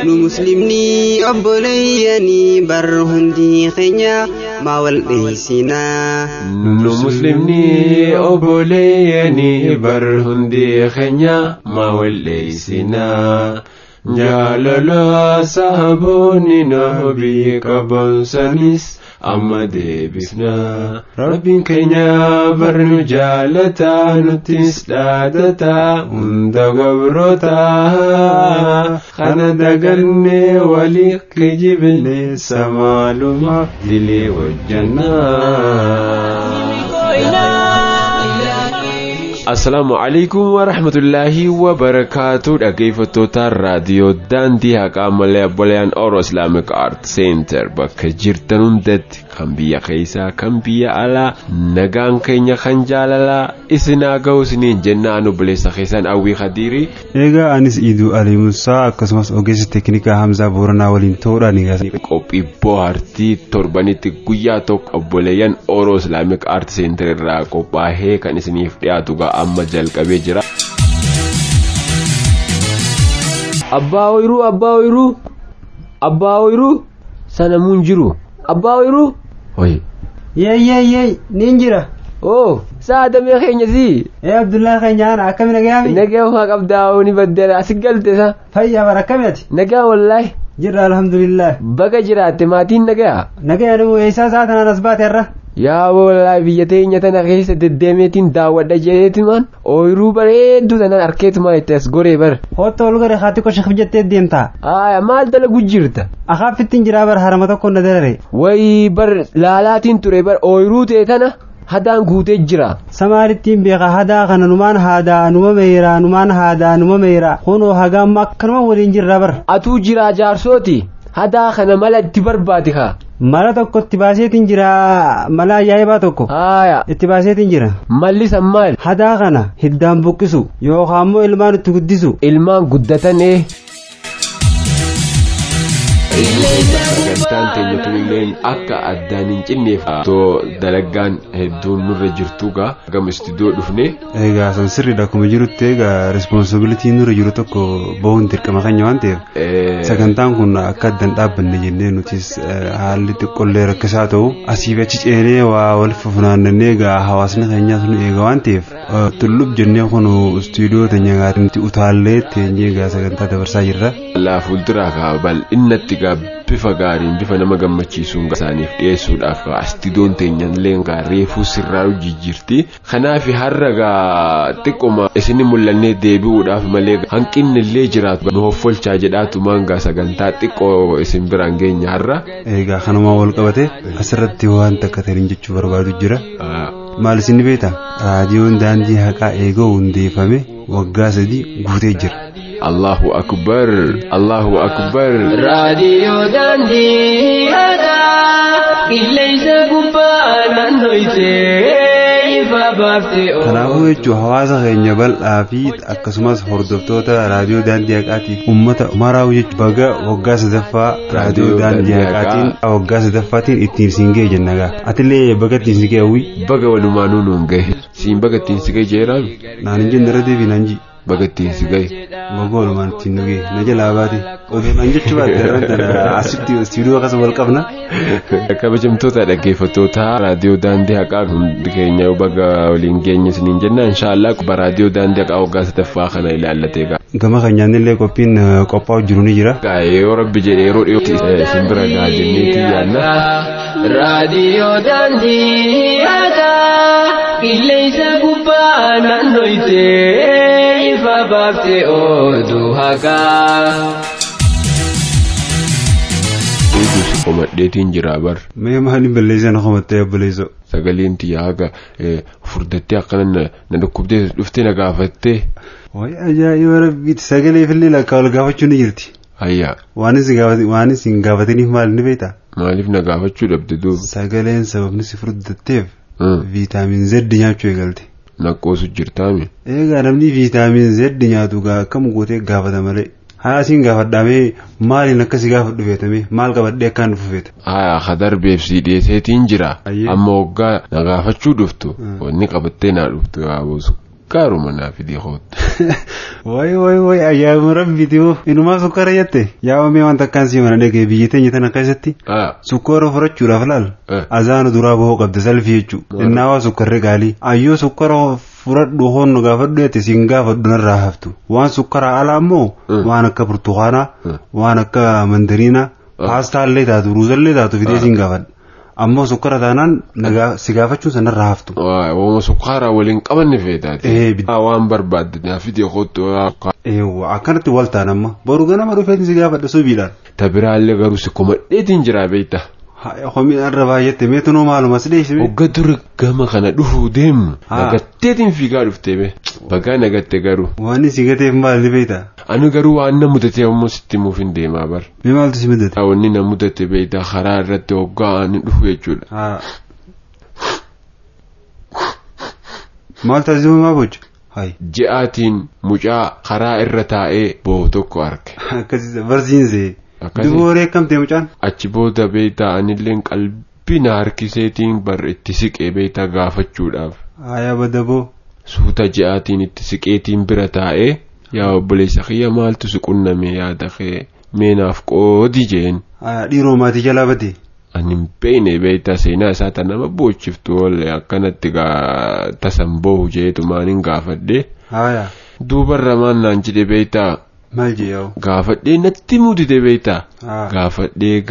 مسلمني أبوليني برهندي خنيا ما والبيسنا مسلمني أبوليني برهندي خنيا ما والبيسنا جاللا صاحبوني نبي قبل سنس أما ديبسنا ربين كنيا برنو جالتا نتس دادتا هند غبروتا خانا دغني ولي كجبني سمالوما دلي والجنة. السلام عليكم ورحمة الله وبركاته. dhaggeeffattoota raadiyoo daandii haqaa malee bolayaan Oro Islamic Art Center bakka jirtan hundatti kan biyya keessaa kan biyya alaa nagaan keenya kan jaalalaa isinaa ga'u isiniin jennaan obboleessa keessan Awwii Khadirii. Egaa anis Iduu Ali Musaa akkasumas ogeessi teeknikaa Hamzaa Booranaa waliin ta'uudhaan qophii bohaartii torbanitti guyyaa tokko obboleeyyan Oro Islamic Art Center irraa qophaa'ee kan isiniif dhiyaatu amma jalqabee jira. Abbaa Oyiruu sana mun jiru. Abbaa Oyiruu hoy yey ninjira. Oh saada me keenyasi Abdullah keenyaan akkami nagaami nagaa waa qabdaa ni baddala asigalte sa fayya barakamati nagaa wallahi jirra alhamdulillah baga jiraate maatiin nagaa namu eessa saatan asbaate irra yaa wallahi biyya teenya tana keessa deddeemeetiin daawwadha jeetiman Oyiruu bareedduu tanan arkeetuma itti as goree bar hotto olgore haati ko shekh jettee deemta maal dalagu jirta akhaafittiin jira bar harama tokko na darare way bar laalaatiin ture bar Oyiruu tee tana hadaan guutee jira samaalittiin beeqa hadaa kana numaan hadaa numa meera kunoo hagam akkanuma waliin jirra bar atuu jira jaarsooti hadaa kana mala itti barbaade ka mala tokko itti baaseetiin jira mala ajaa'ibaa tokko itti baaseetiin jira malli sammaal hadaa kana hiddaan buqqisu yookaan immoo ilmaan itti guddisu ilmaan guddatanii sagantaan teenya tunilleen akka addaan hin cinneef too dalagaan hedduun nurra jirtuugaa gama istuudiyoo dhufne egaa san sirriidha akkuma jirutti egaa responsibilitii nurra jiru tokko bahuun dirqama keenya waan ta'eef sagantaan kun akka addaan dhaabbanne jennee nutis haalli xiqqollee rakkisaa ta'u asiif achi ceenee waa wal funaannannee egaa hawaasni keenyaa sun eega waan ta'eef tullub jennee kun istuudiyoo teenya gaariitti utaallee teenyee egaa sagantaa dabarsaa jirra. Laa fuulduraa kaabal innatti bifa gaariin bifa nama gammachiisuun isaaniif dhiyeessuudhaaf istuudiyoon teenyallee reefuu sirraa jijjiirti. Kanaaf har'a xiqquma isin mul'annee deebi'uudhaaf malee hanqinni illee jiraatu nu hoffolchaa jedhaatu maangaa sagantaa xiqqoo isin biraan geenya har'a. Egaa kanuma wal qabate asirratti waan takka ta'in jechuu barbaadu jira. Maal isin beektaa raadiyoon daandii haqaa eegoo hundeeffame waggaa 3 guutee jira. Allahu akbar radio dandi hada ilaysa kubana noite ifabafte kanaafuu jechuun hawaasa keenya bal'aa fi akkasumas hordoftoota raadiyoo daandii haqaatiif uummata maraa'u jechuun baga waggaa 3ffaa raadiyoo daandii haqaatiin waggaa 3ffaatiin ittiin singee jennagaa atillee baga ittiin singee hawwi baga walumaanuu nuun gahe siin baga ittiin singee jeeraan naan hin jenne irra deebii naan ji bagattiin sigay magolumaan tinuge najala baati oduun jechu baate asitti istuudiyoo kasa wal qabna kabajamtoota dhaggeeffattoota raadiyoo daandii haqaa hundi keenya baga waliin geenya isiniin jenna inshallah raadiyoo daandii haqaa waggaa 3ffaa kana ilaallatee gama keenyaallee qophiin qophaa'u jiru ni jira yoo rabbi jedhee yeroo dhiyootti simbira gaajenneeti yaanna raadiyoo daandii haqaa ilaysa kubbaana noite ifabafte oduu haqaa komadheetiin jira bar mee maaliin balleessan komattee abboleesso sagaleen tiyaaga furdattee akkana na dhukkubdee dhuftee na gaafattee way ajaa'iba rabbiiti sagalee fillee lakkaa wal gaafachuu ni jirti hayyaa waan isin gaafataniif maal ni beektaa maaliif na gaafachuu dhabde duuba sagaleen sababni si furdatteef viitaamin Z nyaachuu eegalte naqqoosu jirtaami eegaa namni viitaamin Z nyaatu akkam gootee gaafata malee haasiin gaafadhaamee maaliin akkasii gaafadhu feetame maal qabadhee akkaan dhufu feeta hadar beebsii dhiyeesseetiin jira amma waggaa na gaafachuu dhuftu wanni qabattee naa dhuftu gaabuusu gaaruma naa fidee hoot. Way ayyaama rabbiiti hoo inumaa sukkara jette yaa'omee wanta akkaan si mana dhagee biyya teenya tana keessatti sukkara fudhachuudhaaf laal azaana duraa bahuu qabda salphii jechuudha innaa waa sukkarree gaalii ayyoo sukkara fudhadhu hoonnu gaafadhu jette siin gaafadhu narraa haftu waan sukkara alaa immoo waan akka burtukaanaa waan akka mandariinaa paastaallee taatu ruuzallee taatu fidee siin gaafadhu. Ammoo sukkara taanaan si gaafachuun sanarraa haftu. Waan sukkara waliin qabanne feetaati. Waan barbaadde naafidee hootu. Akkanatti wal ta'an amma boru ganama dhufeetiin si gaafadha subiidhaan. Tabiraallee garuu si komadheetiin jira beekta. Homiidhaan irra baay'atte meetunoo maalumas dheessime. Hogga dura gama kana dhufuu deemnu. Nagatteetiin fiigaa dhuftee bee. Bagaa nagatte garuu. Waan si gateef maali beekta? Ani garuu waan na mudate ammoo sitti muuf hin deemaa bar. Mee maaltu si mudate? Wanni na mudate beekta karaa irratti hoggaa ani dhufu jechuudha. Maal taasisuu maa boca? Ji'aatiin mucaa karaa irra taa'ee boo'u tokko arge. Akkasii barsiisee. Dubooree akkamtee mucaan? Achi booda beektaa anilleen qalbii na harkiseetiin bar itti siqee beektaa gaafachuudhaaf. Aayaa badaboo. Suuta ji'aatiin itti siqeetiin bira taa'ee yaa obboleessa kiyya maaltu si qunname yaada kee meenaaf qoodi jeen. Dhiiroo maatii jalaa bate. Ani hin beekne beektaa seenaa isaa tan nama boochiftu oolle akkanatti tasan boohu jeetu maaniin gaafadhee. Duubarra maan naan jedhe beektaa. Maal jee'oo? Gaafadhee natti mudite beektaa. Gaafadhee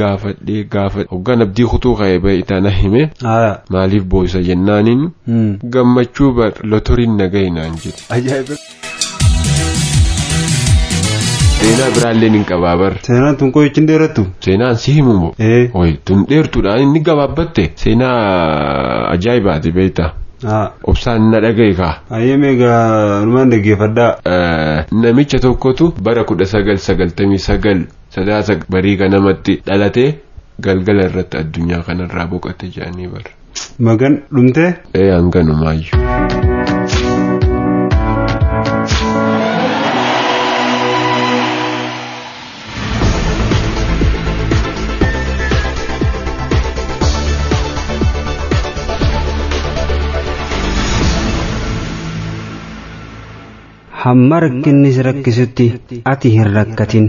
hoggaan abdii kutuu ka'ee beektaa na hime. Maaliif boo'isa jennaaniin. Gammachuu bar lotoriin nagaye naan jedhe. Ajaa'iba. Seenaa biraallee ni qabaabar. Seenaan tun qoyichin dheerattu. Seenaan si himumo. Tun dheertuudhaan inni gabaabbatte. Seenaa ajaa'ibaati beektaa. Obsaan na dhagaye kaa. Ayyee egaa numaan dhaggeeffadhaa. Namicha tokkotu bara 1999 sadaasa barii ganamatti dhalatee galgala irratti addunyaa kanarraa boqote jedhanii bara. Magan dhumtee? Hanganumaayyuu. hamma rakkinni si rakkisutti ati hin rakkatin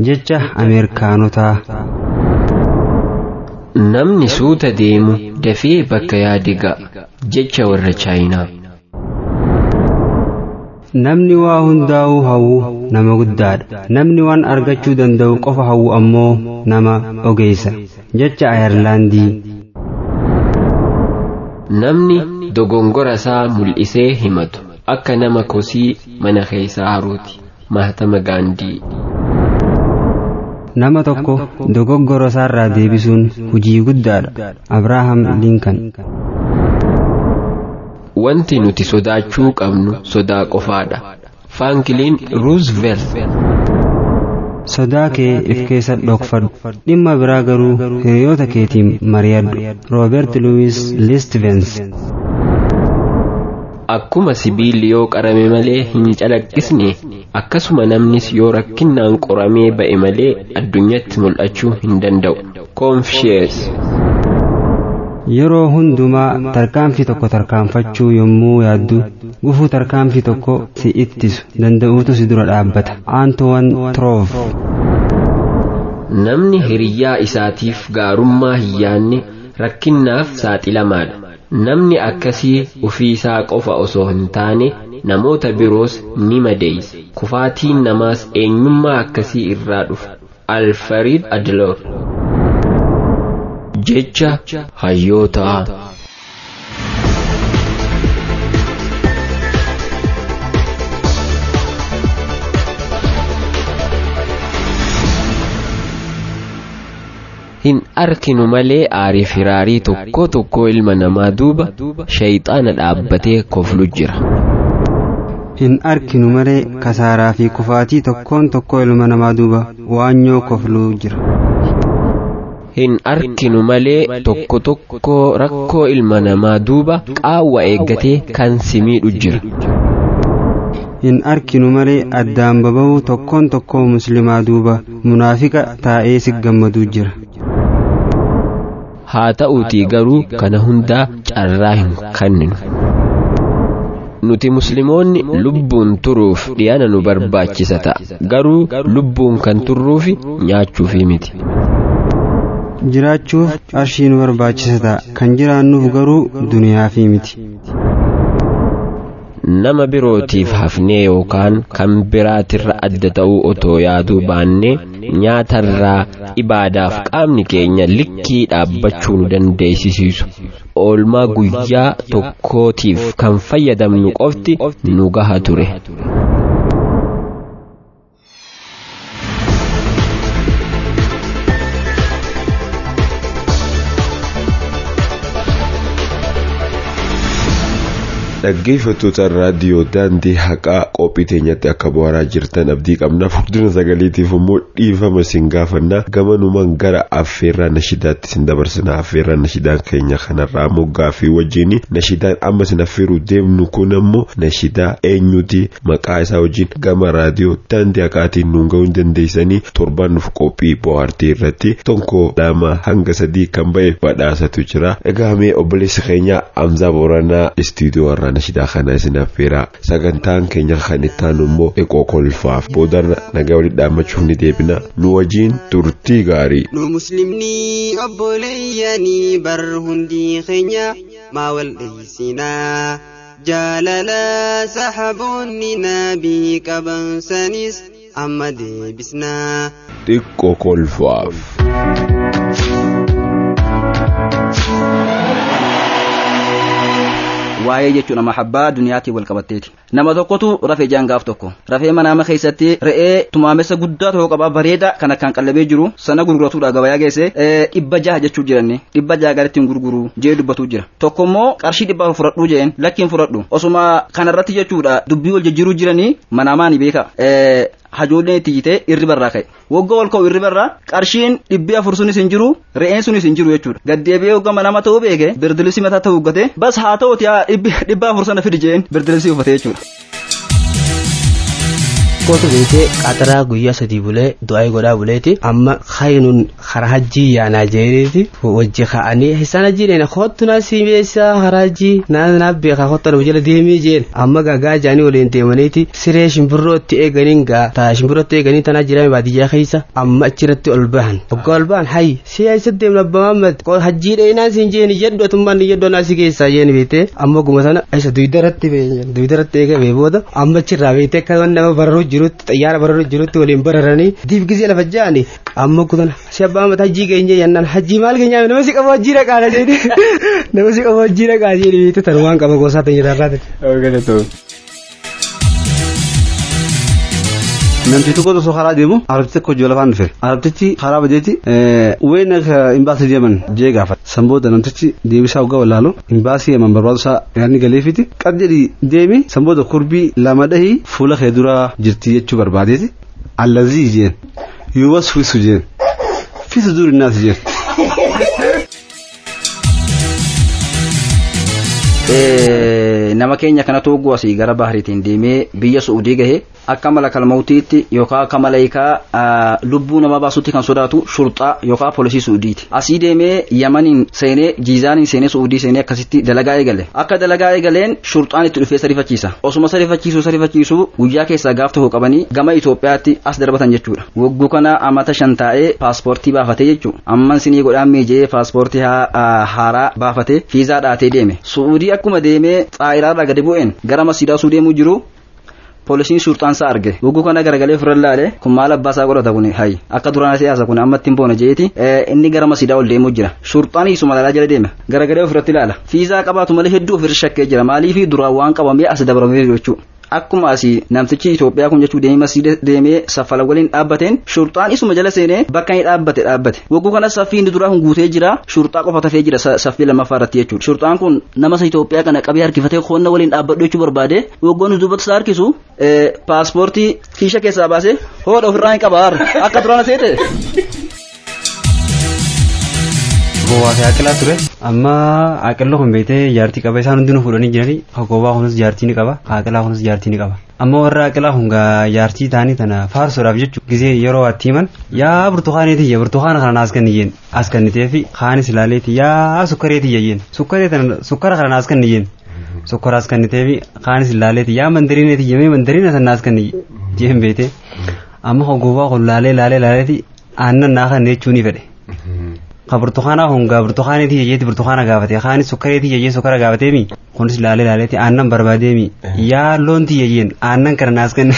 jecha Ameerikaanotaa. Namni suuta deemu dafee bakka yaade ga'a jecha warra Chaayinaa. Namni waa hundaa'uu hawwu nama guddaadha. Namni waan argachuu danda'u qofa hawwu ammoo nama ogeessa jecha Ayarlaandii. Namni dogongora isaa mul'isee himatu akka nama kosii mana keessaa haruuti. Mahatma Gaandii. Nama tokko dogoggora isaarraa deebisuun hojii guddaadha. Abrahaam Lincoln. Wanti nuti sodaachuu qabnu sodaa qofaadha. Franklin Roosevelt. Sodaa kee if keessa dhokfadhu. Dhimma biraa garuu hiriyoota keetiin mari'adhu. Robert Louis Stevenson. Akkuma sibiilli yoo qarame malee hin calaqqisne akkasuma namnis yoo rakkinnaan qoramee ba'e malee addunyatti mul'achuu hin danda'u. Confucius. Yeroo hundumaa tarkaanfii tokko tarkaanfachuu yommuu yaaddu gufuu tarkaanfii tokko si ittisu danda'uutu si dura dhaabbata. Antoine Trove. Namni hiriyyaa isaatiif gaarummaa hin yaanne rakkinnaaf saaxilamaadha. Namni akkasii ofiisaa qofa osoo hin taane namoota biroos ni madeessa. Kufaatiin namaas eenyummaa akkasii irraa dhufa. Alfred Adler. Jecha hayyootaa. hin arkinu malee aarii firaarii tokko ilma namaa duuba shayxaana dhaabbatee koflu jira. Hin arkinu malee kasaaraa fi kufaatii tokko ilma namaa duuba waanyoo kofluu jira. Hin arkinu malee tokko rakkoo ilma namaa duuba qaawwa eeggatee kan si miidhu jira. Hin arkinu malee addaan baba'uu tokko muslimaa duuba munaafiqa taa'ee si gammaduu jira. Haa ta'uutii garuu kana hundaa carraa hin kenninu. nuti musliimoonni lubbuun turuuf dhiyaana nu barbaachisa ta'a garuu lubbuun kan turruufi nyaachuufi miti. jiraachuuf qarshii nu barbaachisa ta'a kan jiraannuuf garuu duniyaafi miti. nama birootiif hafnee yookaan kan biraatirra adda ta'uu otoo yaaduu baannee nyaatarraa ibaadaaf qaamni keenya likkii dhaabbachuu nu dandeessisiisu oolmaa guyyaa tokkootiif kan fayyadamnu qofti nu gaha ture. dhaggeeffattoota raadiyoo daandii haqaa qophii teenyatti akka bohaaraa jirtan abdii qabna. furdina sagaleetiif immoo dhiifama isin gaafanna. gamanumaan gara affeerraa nashidaatti isin dabarsina. affeerraa nashidaan keenya kanarraa moggaa fi wajjin nashidaan amma isin affeeruu deemnu kun ammoo nashidaa eenyuti maqaa isaa wajjin gama raadiyoo daandii haqaatiin nuun ga'uu hin dandeessanii torbaan nuuf qophii bohaartii irratti tokko lama hanga sadii kan ba'e badhaasatu jira. egaa mee obboleessa keenya Amzaa Booranaa istiidiyoo irraa nashidaa kana isin affeeraa sagantaan keenya kan ittaanu immoo eqoo kolfaaf boodarra nagaa walitti dhaammachuuf ni deebina nu wajjin turtii gaarii. nu muslimni obboleeyyanii bar hundi keenya maa wal dheeysinaa jaalala sahaboonni nabii qaban sanis amma deebisnaa. xiqqoo kolfaaf. waa'ee jechuun mahabbaa duniyaatii wal qabatteeti. nama tokkotu rafee jaangaaf tokko rafee manaama keessatti re'ee tumaamessa guddaa ta'uu qaba bareeda kana kan qallabee jiru sana gurguratuudha gabayaa geesse 600 jechuu jiranne 600 galattiin gurguru jee dubbatu jira. tokkommoo qarshii 100 fudhadhu jeen lakkiin fudhadhu osuma kanarratti jechuudha dubbii wal jijjiiruu jiranii manaamaani beeka. hajoolleen itti jite irribarraa ka'e waggaa wal ka'u irribarraa qarshiin 400 sunis hin jiru re'een sunis hin jiru jechuudha gaddeebi'ee waggaa nama ta'uu beeke birdilisi mataa ta'uu uggate bas haa ta'uti 400 sana fidi jeen birdilisi uffate jechuudha. Kootu beekee qaxaraa guyyaa 3 bulee du'aa godhaa buleeti amma khaynun kharajii yaana jeeriti wajji khaanii hisana jireen khottu na simeessa kharajii na beeka khottu na jala deemee jeen amma gagaa jaanii waliin deemaniiti siree shimbirrootti eeganiin gaa taa shimbirrootti eeganiin tana jirame baadiyyaa keessa amma achirratti ol bahan oggaa ol bahan hay siyaasa deemna Muhammad ko hajjii dheenaa siin jeen jedhu tumman jedhu na si keessa jeen beete amma guma sana isa duidaratti eegame booda amma chirraa beete kan nama barroo jirutti xayyaara bararuu jirutti waliin bararanii diif gisee lafa jaani amma kutan shabbaa mata hajjii keenya yannaan hajjii maal keenya nama si qabu hajjii dhaqaala jedhi nama si qabu hajjii dhaqaa jedhi tarwaan qaba gosaa ta'e irraati. namti tokko osoo karaa deemu arabti tokko joolafaan dhufe arabtichi karaa badeeti weena imbaasii deeman jee gaafate sanbooda namtichi deebisaa waggaa walaalu imbaasii yaman barbaadu isaa yaadni galeefiti qad jedhi deemi sanbooda kurbii lama dhahii fuula kee dura jirti jechuu barbaadeeti allazii jeen yuubas fisu jeen fisu duri naas jeen. nama keenya kanatu goosii gara bahariitiin deemee biyya Suudii gahee akka malakal mawtiitti yookaan akka malaayikaa lubbuu nama baasutti kan sodaatu shurxaa yookaan poolisii Suudiiti. asii deemee Yamaniin seenee Jiizaaniin seenee Suudii seenee akkasitti dalagaa eegale akka dalagaa eegaleen shurxaan itti dhufee sarifachiisa osuma sarifachiisu guyyaa keessaa gaaf tokko qabanii gama Itoophiyaatti as darbatan jechuudha. wagguu kana amata 5 taa'ee paaspoortii baafatee jechuudha amman sinii godhaan miijee paaspoortii haaraa baafatee fiizaa dhaatee deeme Suudii akkuma deemee xaayiraarraa gadi bu'een gara Masjiida deemuu jiru poolisiin shurxaansaa arge wagguu kana garagalee ofirra ilaale kun maal abbaasaa godhata kun hay akka duraan siyaasa kun ammatti hin boone jeeti inni gara Masjiida ol deemuu jira shurxaan isuma laalaa jala deeme garagalee ofirratti ilaala fiizaa qabaatu malee hedduu ofirra shakkee jira maaliif duraan waan qabamee as dabaramee jechuudha. akkuma asii namtichi Itoophiyaa kun jechuu deemee Masjiida deemee saffala waliin dhaabbateen shurxaan isuma jala seenee bakka inni dhaabbate wagguu kana saffii inni duraa kun guutee jira shurxaa qofa tafee jira saffii lammaffaa irratti jechuudha. shurxaan kun nama Itoophiyaa kana qabee harkifatee koonna waliin dhaabbadhu jechuu barbaade waggoon duubatti isaa harkisu paaspoortii kiisha keessaa baasee hoodha ofirraa hin qaba akka duraan seete. Waasii aqilaa ture amma aqillo kun beekte jaartii qaba isaan hundinuu fuudhanii jiranii kokoobaa kunis jaartii ni qaba aqilaa kunis jaartii ni qaba amma warra aqilaa kun jaartii taanii tana faarsuudhaaf jechuudha gisee yeroo atti himan yaa burtukaaniiti burtukaana kana naas kanniyyeen as kannitee fi kaanis ilaaleeti yaa sukkareeti yayyeen sukkara kana naas kanniyyeen sokkoraas kan ta'eefi kaanis ilaaleeti yaa mandariineeti jemee mandariina sannaas kan jeen beete amma hogowaa kun laaleeti aannan naa kan jechuun fedhe ka burtukaanaa hungaa burtukaaneeti jejeeti burtukaana gaafate kaanis sokkareeti jejee sokkara gaafateemi kunis laaleeti aannan barbaadeemi yaa loonti jejeen aannan kana naas kan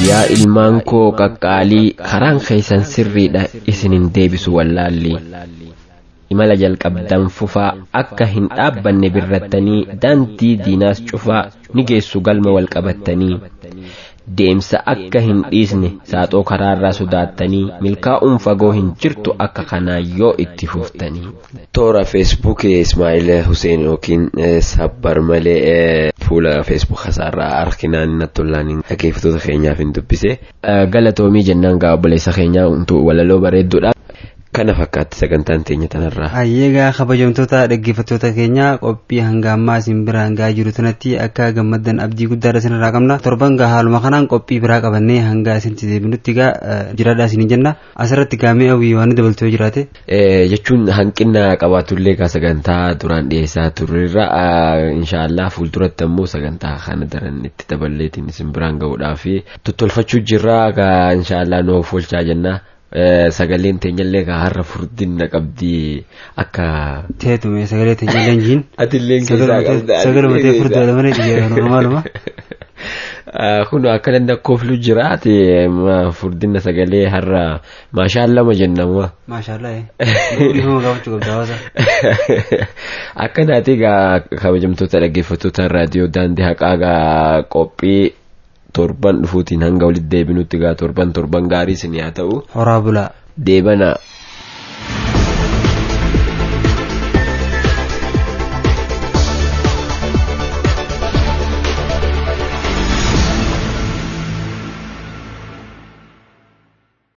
yaa ilmaan koo qaqqaalii karaan keessan sirriidha isinin deebisu wallaalli imala jalqabdan fufaa akka hin dhaabbanne birrattanii daandii diinaas cufaa ni geessu galma wal qabattanii deemsa akka hin dhiisne saaxoo karaarraa sodaattanii milkaa'uun fagoo hin jirtu akka kanaa yoo itti fuftanii. Toora feesbuukii Ismaa'il Hussein yookiin sabbar malee fuula feesbuuk isaarraa arginaan nattollaan dhaggeeffattoota keenyaaf hin dubbise. Galatoomii jennaan gaa obboleessa keenyaa walaloo bareedduudha. Kana fakkaatti sagantaan teenya tanarraa. Ayyeegaa kabajamtoota dhaggeeffattoota keenya qophii hanga ammaa isin bira hangaa jiru tanatti akka gammaddan abdii guddaadha isinirraa qabna. Torban gaa haaluma kanaan qophii biraa qabannee hanga isinitti deebinutti gaa jiraadhaa isin jenna. Asirratti gaamee hawwii waan dabaltoo jiraate. Jechuun hanqina qabaatullee gaa sagantaa duraan dhiyeessaa turreerra inshaallah fuulduratti ammoo sagantaa kana daran itti daballeetiin isin biraan ga'uudhaaf tottolfachuu jirra gaa inshaallah nuuf oolchaa jenna. Sagaleen teenyallee gaa har'a furdinna qabdii akka teetume sagalee teenyallee jiin atilleen keessaa qabda sagalee matee furdaadha malee dhiyeenya normaaluma kun akka dandakkoof lu jiraate furdinna sagalee har'a maashaallah jennama maashaallah dhifama gaafachuu qabda hawaasa akka naati gaa kabajamtoota dhaggeeffattoota raadiyoo daandii haqaa gaa qophii torban dhufuutiin hanga walitti deebinutti gaa torban gaarii isin haa ta'u horaa bulaa deebana.